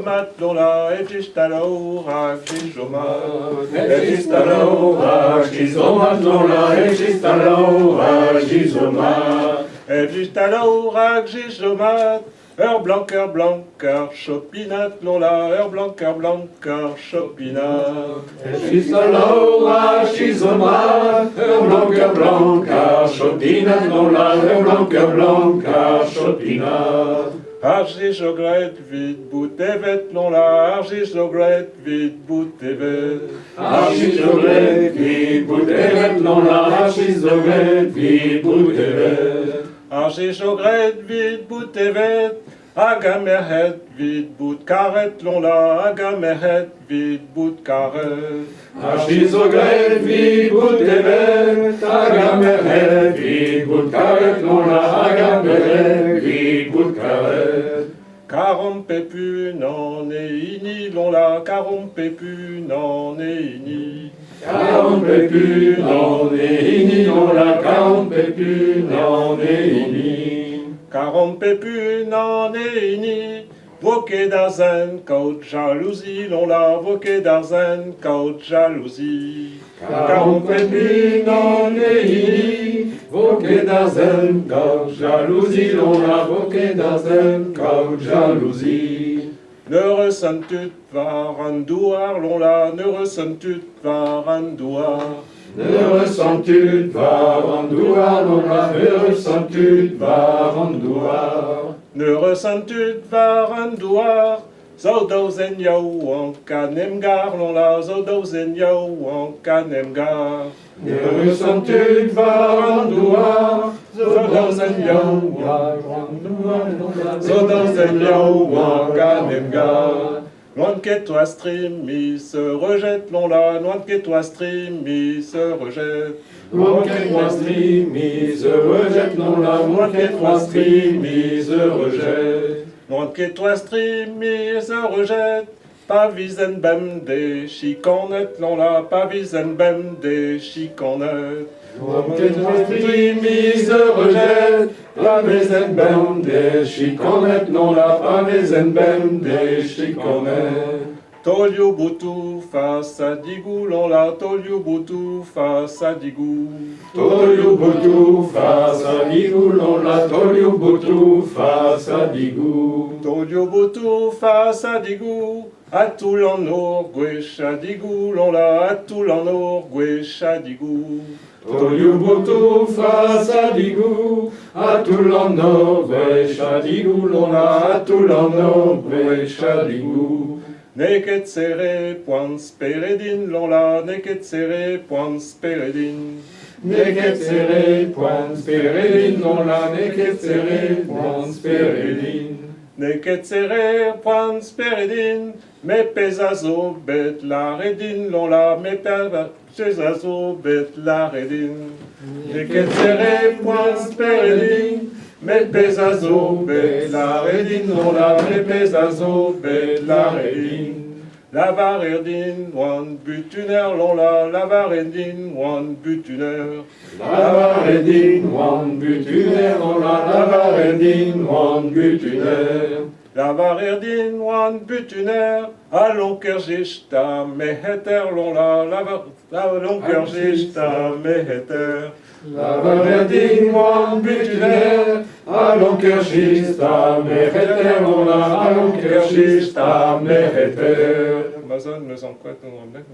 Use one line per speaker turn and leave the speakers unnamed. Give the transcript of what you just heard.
Matlola, Egistaloura, Gizoma,
Egistaloura, Gizoma, Matlola, Egistaloura, Gizoma,
Egistaloura, Gizoma, Blanc, Chopinat, Lola, Blanc, Chopinat.
Egistaloura, Gizoma, Blanc, Chopinat, Lola, Blanc, Chopinat.
Argis ogret vid boutevet non la, argis ogret vid boutevet.
Argis ogret vid boutevet non la, argis ogret vid boutevet.
Argis ogret vid boutevet, agamerhet vid bout karet non la, agamerhet vid bout karet.
Argis ogret vid boutevet, agamerhet vid bout karet non la, agamerhet vid bout karet.
Carom pepu non ini non la, carom pepu non ini.
Carom pepu non ini non la, carom pepu non ini.
Carom pepu non ini. Voquet d'arzen, caute jalousie, l'on la voquet d'arzen, caute jalousie.
Carom pepu non ini. Voquet d'arzen, caute jalousie, l'on la voquet d'arzen, caute jalousie.
Ne ressent-tu varandouar, l'on la, ne ressent-tu varandouar.
Ne ressens-tu varandouar, l'on la, ne ressens-tu varandouar.
Ne ressent-tu varandouar. Zodozen yau en canemgar, l'on la, zodozen yau en canemgar.
Ne ressens-tu varandouar, zodozen yau
Zodozen yau en canemgar. Loin que toi stream, se rejette, l'on la, loin que toi stream, se rejette.
Loin que toi stream, se rejette, non la, loin que toi stream, se rejette.
Loin que toi stream, se rejette. Pas visen bem des chicanettes, l'on la, pas visen bem des chicanettes.
Loin que toi stream, se rejette. La maison bem des chicanettes, non la, pas maison bem des chicanettes.
Tolio boutou face à digou, l'on la, tolio boutou face à digou.
Tolio boutou face à digou, l'on la, tolio boutou face à digou.
Tolio boutou face à digou. À tout l'en orgueil à digou, l'on la, à tout l'en orgueil à digou.
Tolio boutou face à digou, à tout l'en orgueil à digou, l'on la, à tout l'en orgueil à digou.
Neket serré, point speredin, l'on la, neket serré, point speredin.
Neket serré, point speredin, l'on la, neket serré, point speredin.
Neket serré, point speredin, me pesazo bet la redin, l'on la, me pesazo bet la redin. Neket serré, point speredin, me pesazo bet la redin, l'on la, me pesazo bet la redin. La varerdin, one butuner, l'on la, la varerdin, one butuner.
La varedin, one butuner, on la varedin, one butuner.
La varerdin, one butuner. Allons kergista, meheter, l'on la, allons kergista, meheter.
La varedin, one butuner. Allons kergista, meheter, on la, allons kergista, meheter.
Amazon me sent quoi ton remède?